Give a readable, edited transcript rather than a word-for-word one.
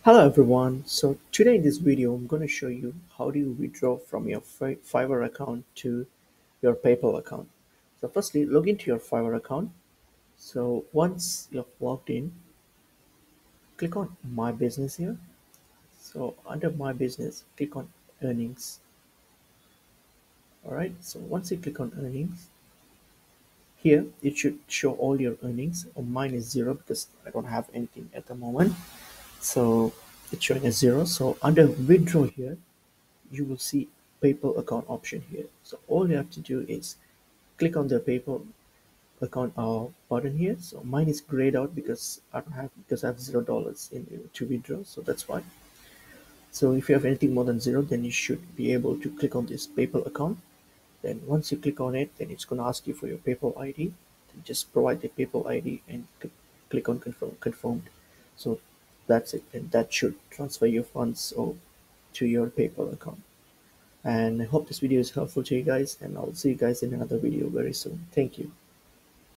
Hello everyone. So today in this video I'm going to show you how do you withdraw from your Fiverr account to your PayPal account. So firstly log into your Fiverr account. So once you've logged in, click on my business here. So under my business, click on earnings. Alright, so once you click on earnings, here it should show all your earnings. Mine is zero because I don't have anything at the moment. So it's showing as zero. So under withdraw here, you will see PayPal account option here. So all you have to do is click on the PayPal account button here. So mine is grayed out because I have $0 in to withdraw. So that's why. So if you have anything more than zero, then you should be able to click on this PayPal account. Then once you click on it, then it's going to ask you for your PayPal ID. Then just provide the PayPal ID and click on confirmed. So that's it. And that should transfer your funds to your PayPal account. And I hope this video is helpful to you guys, and I'll see you guys in another video very soon. Thank you.